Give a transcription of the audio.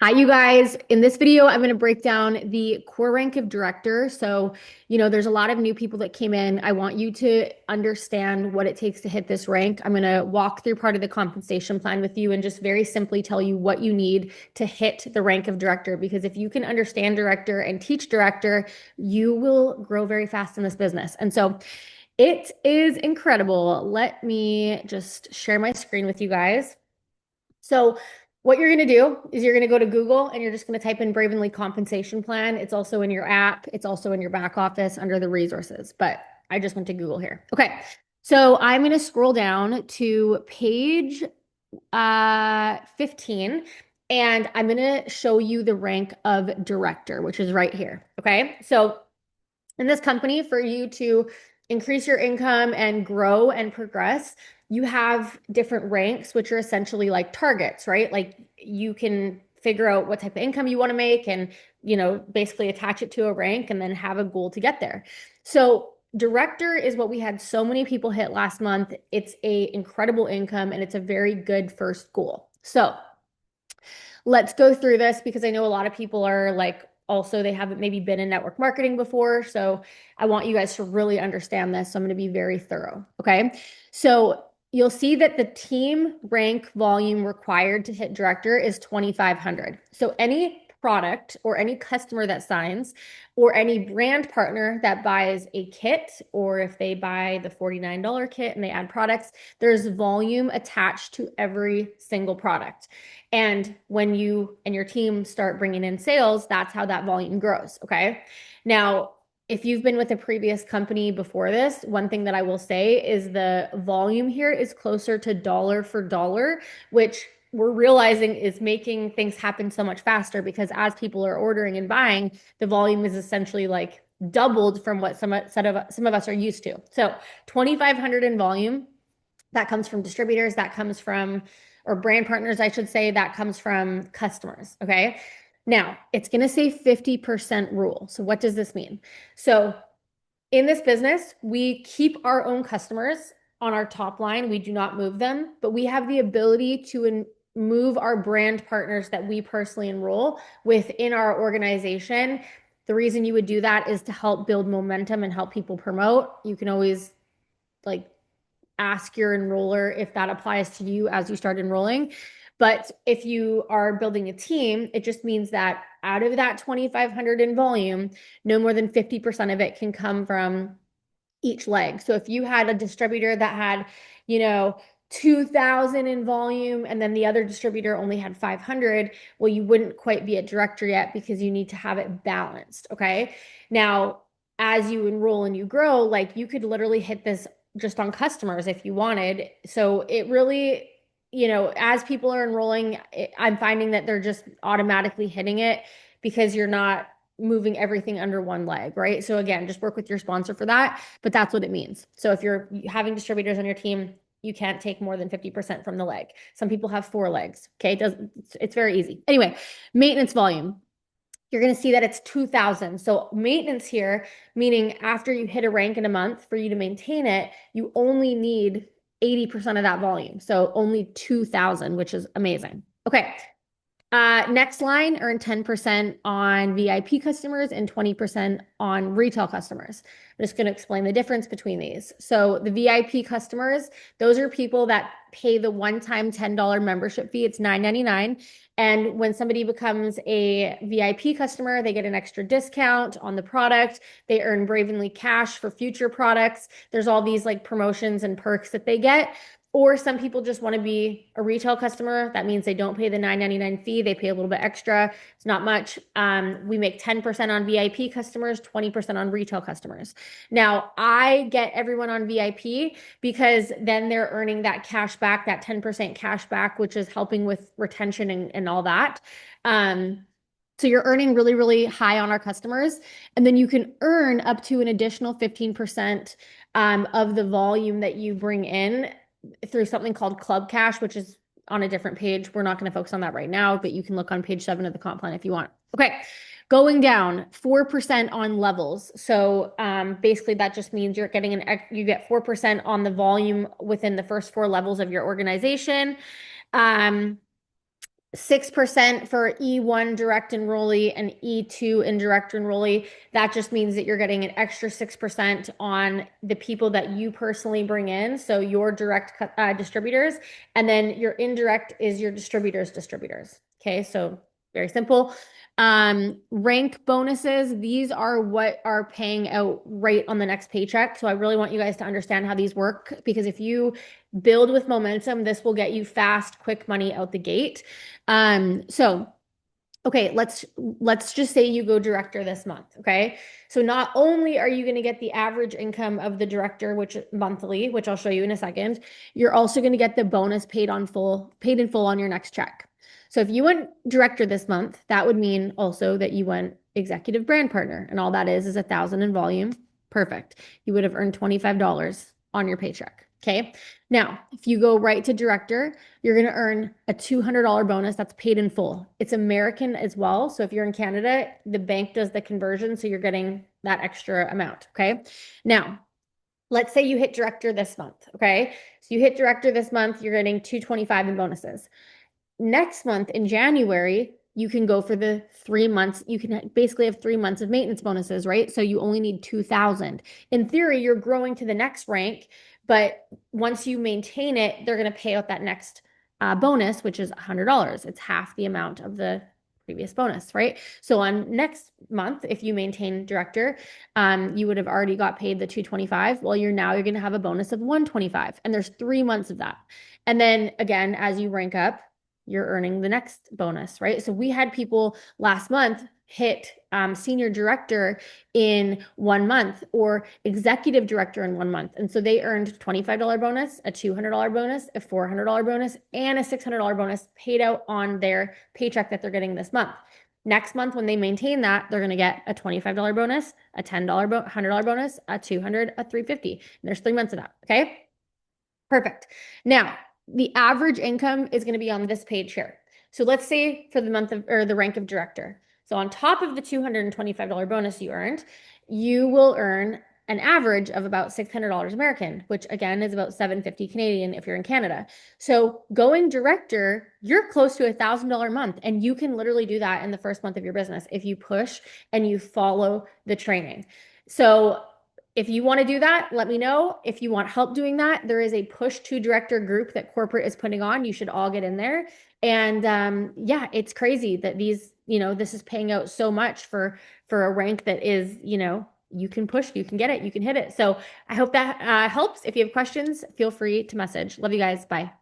Hi, you guys. In this video, I'm going to break down the core rank of director. So, there's a lot of new people that came in. I want you to understand what it takes to hit this rank. I'm going to walk through part of the compensation plan with you and just very simply tell you what you need to hit the rank of director. Because if you can understand director and teach director, you will grow very fast in this business. And so it is incredible. Let me just share my screen with you guys. So what you're going to do is you're going to go to Google and you're just going to type in Bravenly compensation plan. It's also in your app. It's also in your back office under the resources, but I just went to Google here. Okay. So I'm going to scroll down to page 15 and I'm going to show you the rank of director, which is right here. Okay. So in this company, for you to increase your income and grow and progress, you have different ranks, which are essentially like targets, right? Like you can figure out what type of income you want to make and, basically attach it to a rank and then have a goal to get there. So director is what we had so many people hit last month. It's a incredible income and it's a very good first goal. So let's go through this because I know a lot of people are like, also, they haven't maybe been in network marketing before. So I want you guys to really understand this. So I'm going to be very thorough. Okay. So you'll see that the team rank volume required to hit director is 2,500. So any product or any customer that signs or any brand partner that buys a kit, or if they buy the $49 kit and they add products, there's volume attached to every single product. And when you and your team start bringing in sales, that's how that volume grows. Okay. Now, if you've been with a previous company before this, one thing that I will say is the volume here is closer to dollar for dollar, which we're realizing is making things happen so much faster because as people are ordering and buying, the volume is essentially like doubled from what some of us are used to. So 2,500 in volume, that comes from distributors, that comes from, or brand partners, I should say, that comes from customers. Okay. Now it's going to say 50% rule. So what does this mean? So in this business, we keep our own customers on our top line. We do not move them, but we have the ability to move our brand partners that we personally enroll within our organization. The reason you would do that is to help build momentum and help people promote. You can always like ask your enroller if that applies to you as you start enrolling. But if you are building a team, it just means that out of that 2,500 in volume, no more than 50% of it can come from each leg. So if you had a distributor that had, 2,000 in volume and then the other distributor only had 500, well, you wouldn't quite be a director yet because you need to have it balanced. Okay. Now, as you enroll and you grow, like you could literally hit this just on customers if you wanted. So it really, as people are enrolling, I'm finding that they're just automatically hitting it because you're not moving everything under one leg, right? So again, just work with your sponsor for that, but that's what it means. So if you're having distributors on your team, you can't take more than 50% from the leg. Some people have 4 legs. Okay. It's very easy. Anyway, maintenance volume. You're going to see that it's 2,000. So maintenance here, meaning after you hit a rank in a month for you to maintain it, you only need 80% of that volume. So only 2,000, which is amazing. Okay. Next line, earn 10% on VIP customers and 20% on retail customers. I'm just going to explain the difference between these. So the VIP customers, those are people that pay the one-time $10 membership fee. It's $9.99. And when somebody becomes a VIP customer, they get an extra discount on the product. They earn Bravenly Cash for future products. There's all these like promotions and perks that they get. Or some people just want to be a retail customer. That means they don't pay the $9.99 fee. They pay a little bit extra. It's not much. We make 10% on VIP customers, 20% on retail customers. Now, I get everyone on VIP because then they're earning that cash back, that 10% cash back, which is helping with retention and all that. So you're earning really, really high on our customers. And then you can earn up to an additional 15% of the volume that you bring in through something called Club Cash, which is on a different page. We're not going to focus on that right now, but you can look on page 7 of the comp plan if you want. Okay. Going down 4% on levels. So basically that just means you're getting you get 4% on the volume within the first 4 levels of your organization. 6% for E1 direct enrollee and E2 indirect enrollee. That just means that you're getting an extra 6% on the people that you personally bring in. So your direct distributors, and then your indirect is your distributors' distributors. Okay, so very simple. Rank bonuses, these are what are paying out right on the next paycheck. So I really want you guys to understand how these work, because if you build with momentum, this will get you fast, quick money out the gate. So okay, let's just say you go director this month, okay? So not only are you going to get the average income of the director, which monthly, which I'll show you in a second, you're also going to get the bonus paid in full on your next check. So if you went director this month, that would mean also that you went executive brand partner, and all that is 1,000 in volume. Perfect. You would have earned $25 on your paycheck. Okay. Now, if you go right to director, you're going to earn a $200 bonus that's paid in full. It's American as well. So if you're in Canada, the bank does the conversion. So you're getting that extra amount. Okay. Now, let's say you hit director this month. Okay. So you hit director this month, you're getting 225 in bonuses. Next month in January, you can go for the 3 months. You can basically have 3 months of maintenance bonuses, right? So you only need 2,000. In theory, you're growing to the next rank, but once you maintain it, they're going to pay out that next bonus, which is $100. It's half the amount of the previous bonus, right? So on next month, if you maintain director, you would have already got paid the 225. Well, you're going to have a bonus of 125, and there's 3 months of that. And then again, as you rank up, you're earning the next bonus, right? So we had people last month hit senior director in 1 month or executive director in 1 month. And so they earned $25 bonus, a $200 bonus, a $400 bonus, and a $600 bonus paid out on their paycheck that they're getting this month. Next month, when they maintain that, they're going to get a $25 bonus, a $10, $100 bonus, a $200, a $350. And there's 3 months of that. Okay. Perfect. Now, the average income is going to be on this page here. So let's say for the month of, or the rank of director. So on top of the $225 bonus you earned, you will earn an average of about $600 American, which again is about 750 Canadian if you're in Canada. So going director, you're close to $1,000 a month, and you can literally do that in the first month of your business if you push and you follow the training. So if you want to do that, let me know. If you want help doing that, there is a push to director group that corporate is putting on. You should all get in there. And yeah, it's crazy that this is paying out so much for a rank that is, you can push, you can get it, you can hit it. So I hope that helps. If you have questions, feel free to message. Love you guys. Bye.